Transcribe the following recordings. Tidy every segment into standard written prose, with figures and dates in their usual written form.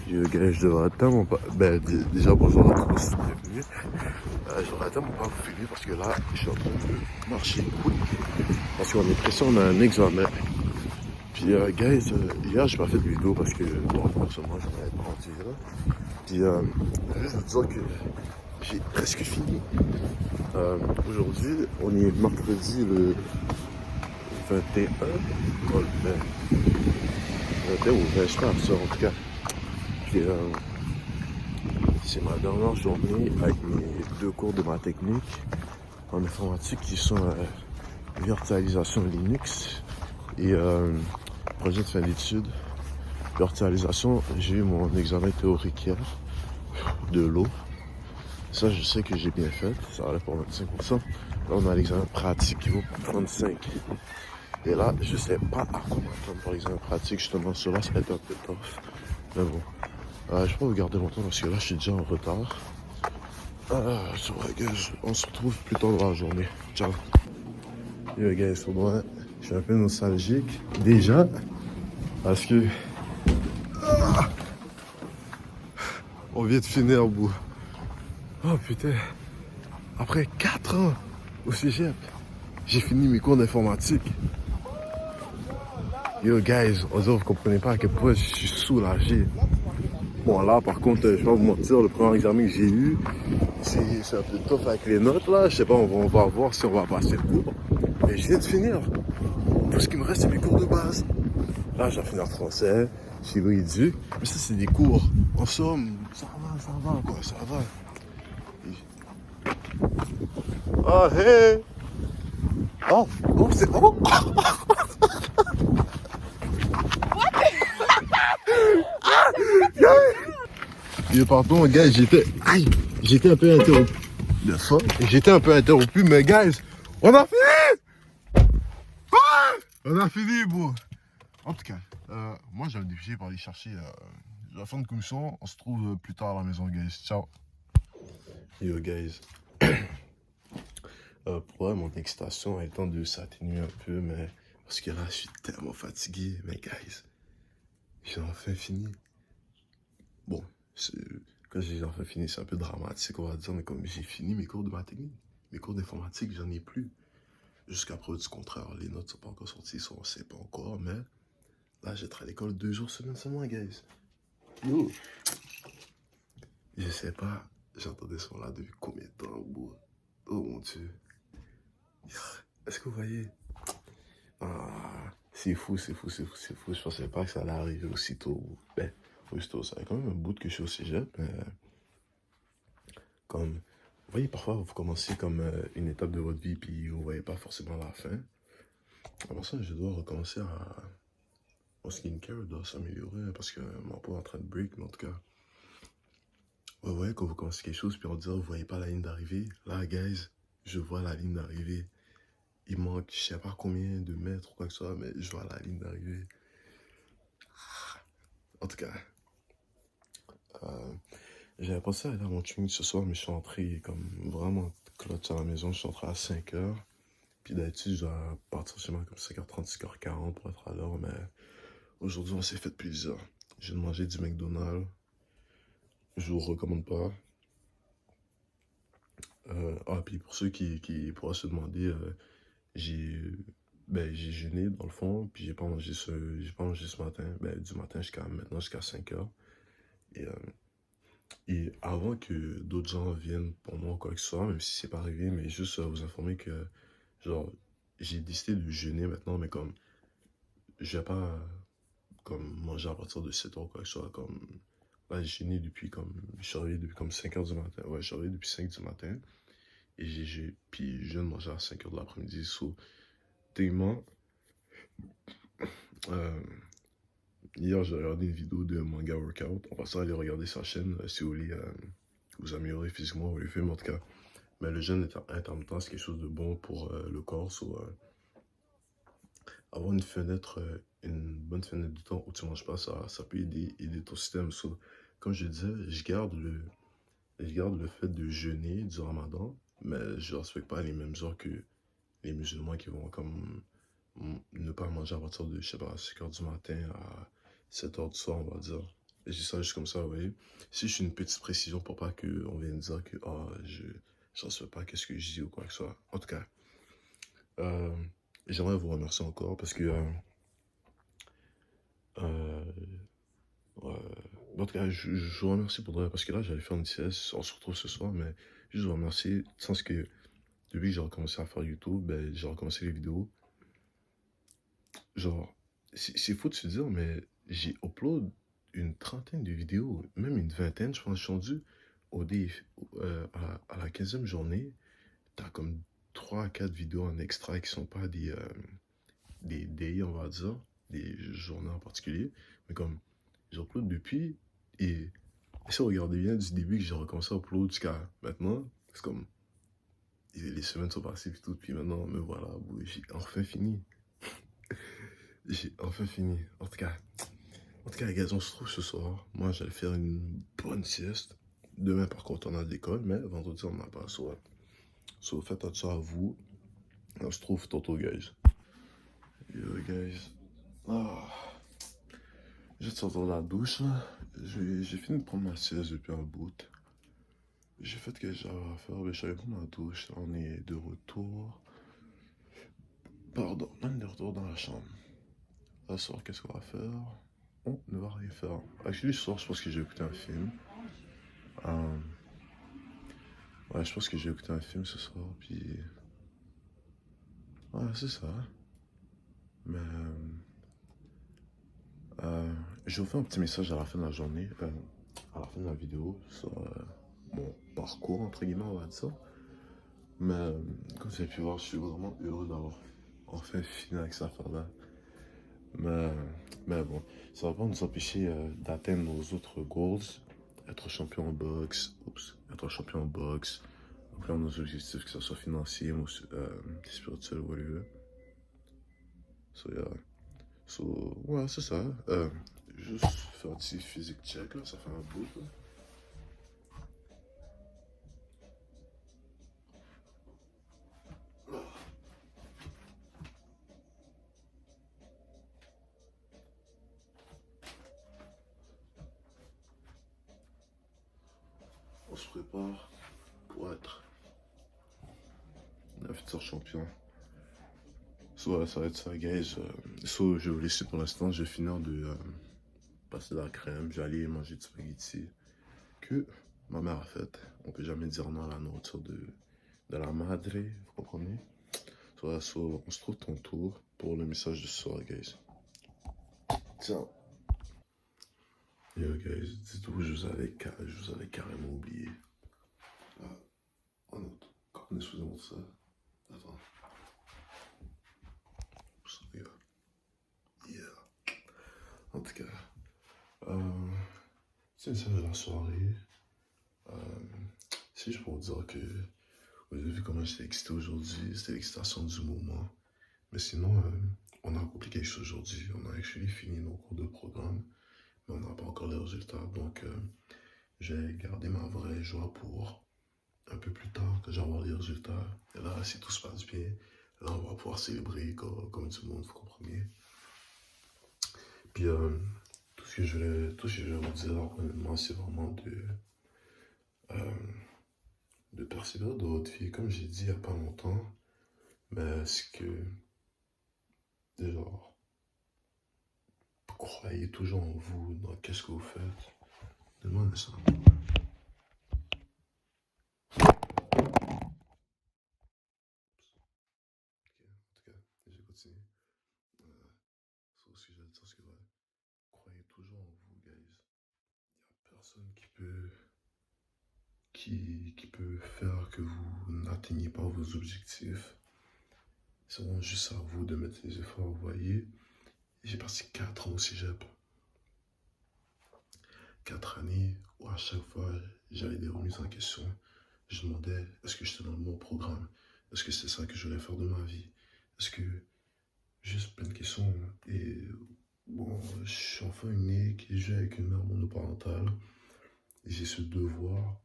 Je devrais tellement pas. Ben, déjà, bonjour à tous, bienvenue. Je devrais tellement pas vous filmer parce que là, je suis en train de marcher quick. Parce qu'on est pressé, on a un examen. Puis, guys, hier, j'ai pas fait de vidéo parce que, bon, forcément, j'en avais pas rendu là. Puis, juste vous dire que j'ai presque fini. Aujourd'hui, on est mercredi le 21. Oh, le 21 ou 20, je pense, ça, en tout cas. Puis, c'est ma dernière journée avec mes 2 cours de ma technique en informatique qui sont virtualisation Linux et projet de fin d'études. Virtualisation, j'ai eu mon examen théorique hier de l'eau. Ça, je sais que j'ai bien fait, ça allait pour 25%. Là, on a l'examen pratique qui vaut 35. Et là, je sais pas à quoi m'attendre pour l'examen pratique, justement, cela serait un peu tough. Mais bon, je vais pas vous garder longtemps parce que là, je suis déjà en retard. C'est vrai, guys, on se retrouve plus tard dans la journée. Ciao. Yo, guys, pour moi, je suis un peu nostalgique. Déjà, parce que on vient de finir au bout. Oh putain, après 4 ans au cégep, j'ai fini mes cours d'informatique. Yo, guys, on dirait que vous comprenez pas à quel point je suis soulagé. Bon, là, par contre, je vais pas vous mentir, le premier examen que j'ai eu, c'est un peu tough avec les notes, là. Je sais pas, on va voir si on va passer le cours. Mais je viens de finir. Tout ce qui me reste, c'est mes cours de base. Là, j'ai fini en français, chinois-éduc. Mais ça, c'est des cours. En somme, ça va, quoi, ça va. Ah, hey! Oh, c'est... Oh! Yo, pardon, guys, j'étais un peu interrompu. De ça, j'étais un peu interrompu, mais guys, on a fini! Ah! On a fini, bro. En tout cas, moi, j'ai un défi pour aller chercher la fin de commission. On se trouve plus tard à la maison, guys. Ciao. Yo, guys. Pour mon excitation a le temps de s'atténuer un peu, mais parce que là, je suis tellement fatigué. Mais, guys, j'ai enfin fini. Bon, quand j'ai enfin fini, c'est un peu dramatique, on va dire, mais comme j'ai fini mes cours de ma technique, mes cours d'informatique, j'en ai plus. Jusqu'à preuve du contraire, les notes sont pas encore sorties, ça on sait pas encore, mais là, j'étais à l'école 2 jours semaine seulement, guys. Yo! Je sais pas, j'entendais ce son-là depuis combien de temps, bro? Oh mon Dieu. Est-ce que vous voyez? Ah, c'est fou, c'est fou, c'est fou, c'est fou. Je pensais pas que ça allait arriver aussitôt. Ben, aussitôt, ça fait quand même un bout que je suis au cégep, mais comme, vous voyez, parfois, vous commencez comme une étape de votre vie, puis vous voyez pas forcément la fin. Avant ça, je dois recommencer à... Mon skincare doit s'améliorer, parce que mon peau est en train de break, mais en tout cas... Ouais, ouais, quand vous commencez quelque chose, puis on dit, oh, vous voyez pas la ligne d'arrivée. Là, guys, je vois la ligne d'arrivée. Il manque, je sais pas combien de mètres ou quoi que ce soit, mais je vois la ligne d'arrivée. En tout cas, j'avais pensé aller à mon training ce soir, mais je suis entré comme vraiment clutch à la maison. Je suis entré à 5h. Puis d'habitude, je dois partir chez moi comme 5h30, 5h40 pour être à l'heure, mais aujourd'hui, on s'est fait plaisir. J'ai mangé du McDonald's. Je vous recommande pas. Puis pour ceux qui pourraient se demander, j'ai j'ai jeûné dans le fond, puis j'ai pas mangé ce matin, du matin jusqu'à maintenant, jusqu'à 5h. Et, et avant que d'autres gens viennent pour moi ou quoi que ce soit, même si c'est pas arrivé, mais juste vous informer que, genre, j'ai décidé de jeûner maintenant, mais comme, je vais pas, comme, manger à partir de 7h ou quoi que ce soit, comme, là, j'ai jeûné depuis comme, je suis réveillé depuis comme 5h du matin, ouais, je suis réveillé depuis 5 du matin, et puis je viens de manger à 5h de l'après-midi, tellement, euh, hier, j'ai regardé une vidéo de Manga Workout. On va ça aller regarder sa chaîne si vous voulez vous améliorer physiquement ou les films en tout cas. Mais le jeûne intermittent, c'est quelque chose de bon pour le corps. Avoir une fenêtre, une bonne fenêtre de temps où tu ne manges pas, ça peut aider ton système. Comme je disais, je garde le fait de jeûner du ramadan, mais je ne respecte pas les mêmes heures que les musulmans qui vont comme ne pas manger à partir de, je sais pas, 5h du matin à 7h du soir, on va dire. Je dis ça juste comme ça, vous voyez. Si je suis une petite précision pour pas qu'on vienne dire que je ne sais pas qu'est-ce que je dis ou quoi que ce soit. En tout cas, euh, j'aimerais vous remercier encore parce que euh, ouais, en tout cas, je vous remercie pour de vrai parce que là, j'allais faire une sieste, on se retrouve ce soir, mais juste vous remercier, dans le sens que depuis que j'ai recommencé à faire YouTube, ben, j'ai recommencé les vidéos. Genre, c'est fou de se dire, mais j'ai upload une trentaine de vidéos, même une vingtaine, je pense, je suis rendu au dé, à la 15e journée, t'as comme 3 à 4 vidéos en extra qui sont pas des days, on va dire, des journées en particulier, mais comme, j'upload depuis, et si vous regardez bien, du début que j'ai recommencé à upload jusqu'à maintenant, c'est comme, les semaines sont passées, puis tout, puis maintenant, me voilà, j'ai enfin fini. J'ai enfin fini. En tout cas, les gars, on se retrouve ce soir. Moi, j'allais faire une bonne sieste. Demain, par contre, on a d'école, mais vendredi, on n'a pas. So, faites attention à vous. On se trouve tantôt, guys. Yo, guys. Ah, je vais te sortir de la douche, là. J'ai fini de prendre ma sieste depuis un bout. J'ai fait ce que j'avais à faire, mais je suis allé prendre ma douche. On est de retour. Pardon, on est de retour dans la chambre. Ce soir, qu'est-ce qu'on va faire? On ne va rien faire. Actually, ce soir, je pense que j'ai écouté un film. Euh, ouais, je pense que j'ai écouté un film ce soir, puis... Ouais, c'est ça. Mais... je vous fais un petit message à la fin de la journée, à la fin de la vidéo, sur mon parcours, entre guillemets, on va dire ça. Mais, comme vous avez pu voir, je suis vraiment heureux d'avoir enfin fini avec cette affaire-là. Mais, mais bon, ça va pas nous empêcher d'atteindre nos autres goals. Être champion en boxe, être champion en boxe, remplir nos objectifs, que ce soit financier ou spirituel, whatever. So, yeah. So, ouais, c'est ça. Juste faire un petit physique check, là, ça fait un bout, là. On se prépare pour être un futur champion. So, ouais, ça va être ça, guys. So, je vais vous laisser pour l'instant. Je vais finir de passer la crème. Je vais aller manger du spaghetti que ma mère a fait. On peut jamais dire non à la nourriture de la madre, vous comprenez? So, ouais, so, on se trouve tantôt pour le message de ce soir, guys. Ciao. Yo, guys, dites-vous, je vous avais carrément oublié. Oh non, quand on est sous ça. Attends. Yeah. Yeah. En tout cas, c'est ça de la soirée. C'est juste pour vous dire que vous avez vu comment j'étais excité aujourd'hui. C'était l'excitation du moment. Mais sinon, on a accompli quelque chose aujourd'hui. On a actually fini nos cours de programme. Mais on n'a pas encore les résultats. Donc, j'ai gardé ma vraie joie pour un peu plus tard que j'aurai les résultats. Et là, si tout se passe bien, là, on va pouvoir célébrer comme du monde, vous comprenez? Puis, tout ce que je voulais vous dire, honnêtement, c'est vraiment euh, de persévérer dans votre vie. Comme j'ai dit il n'y a pas longtemps, mais c'est que, genre, croyez toujours en vous, dans qu'est-ce que vous faites. Demandez ça. Ok, en tout cas, j'ai continué. C'est ce que j'allais dire, c'est que ouais, croyez toujours en vous, guys. Il n'y a personne qui peut faire que vous n'atteignez pas vos objectifs. C'est vraiment juste à vous de mettre les efforts, vous voyez. J'ai passé 4 ans au cégep. 4 années où à chaque fois j'avais des remises en question. Je demandais est-ce que j'étais dans le bon programme? Est-ce que c'est ça que je voulais faire de ma vie? Est-ce que. Juste plein de questions. Et bon, je suis enfant unique et je vis avec une mère monoparentale. Et j'ai ce devoir,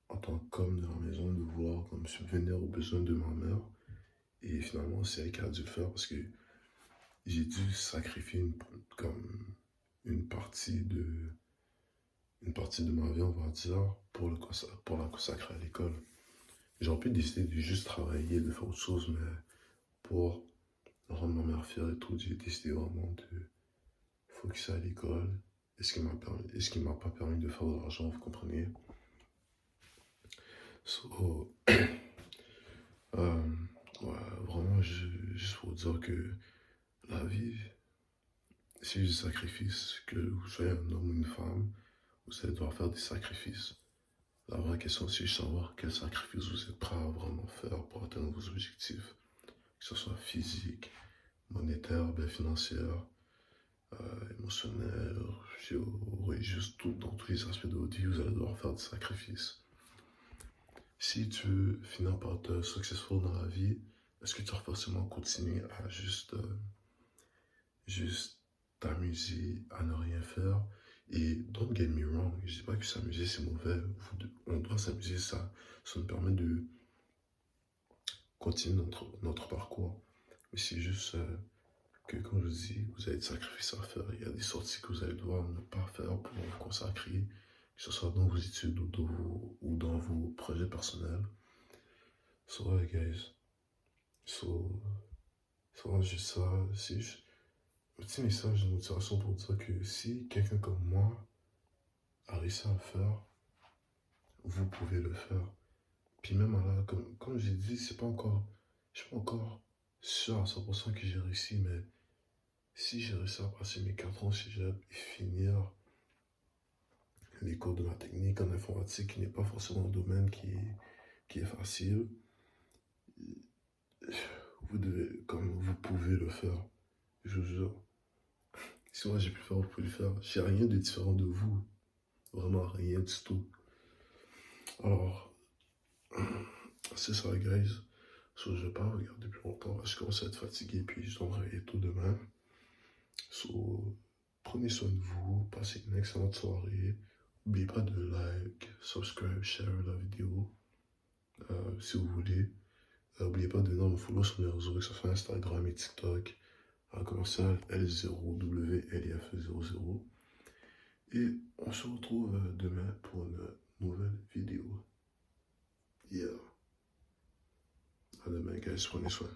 en tant qu'homme de la maison, de vouloir comme subvenir aux besoins de ma mère. Et finalement, c'est elle qui a dû le faire parce que j'ai dû sacrifier comme une partie une partie de ma vie, on va dire, pour la consacrer à l'école. J'aurais pu décider de juste travailler, de faire autre chose, mais pour rendre ma mère fière et tout, j'ai décidé vraiment de focusser à l'école. Et ce qui m'a pas permis de faire de l'argent, vous comprenez? So, euh, ouais, vraiment, juste pour dire que la vie, c'est du sacrifice. Que vous soyez un homme ou une femme, vous allez devoir faire des sacrifices. La vraie question, c'est de savoir quel sacrifice vous êtes prêt à vraiment faire pour atteindre vos objectifs. Que ce soit physique, monétaire, ben financière, émotionnel, juste tout, dans tous les aspects de votre vie, vous allez devoir faire des sacrifices. Si tu veux finir par être successful dans la vie, est-ce que tu vas forcément continuer à juste t'amuser, à ne rien faire? Et don't get me wrong, je dis pas que s'amuser c'est mauvais, on doit s'amuser, ça nous permet de continuer notre parcours. Mais c'est juste que, comme je vous dis, vous avez des sacrifices à faire. Il y a des sorties que vous allez devoir ne pas faire pour vous consacrer, que ce soit dans vos études ou dans vos projets personnels. So, ouais, guys. C'est vraiment juste ça. C'est juste un petit message de motivation pour dire que si quelqu'un comme moi a réussi à le faire, vous pouvez le faire. Puis même là, comme j'ai dit, je suis pas encore sûr à 100% que j'ai réussi, mais si j'ai réussi à passer mes 4 ans chez Jeb et finir les cours de ma technique en informatique, qui n'est pas forcément un domaine qui est facile, vous pouvez le faire. Je vous jure. Si moi j'ai pu le faire, vous pouvez le faire. J'ai rien de différent de vous. Vraiment rien du tout. Alors, c'est ça, guys. So, je vais pas regarder plus longtemps parce que je commence à être fatigué puis je dois me réveiller tôt demain. So, prenez soin de vous, passez une excellente soirée. N'oubliez pas de like, subscribe, share la vidéo si vous voulez. N'oubliez pas de venir me follow sur mes réseaux, que ce soit Instagram et TikTok, à commercial L0WLIF00. Et on se retrouve demain pour une nouvelle vidéo. Yeah. À demain, guys. Prenez soin.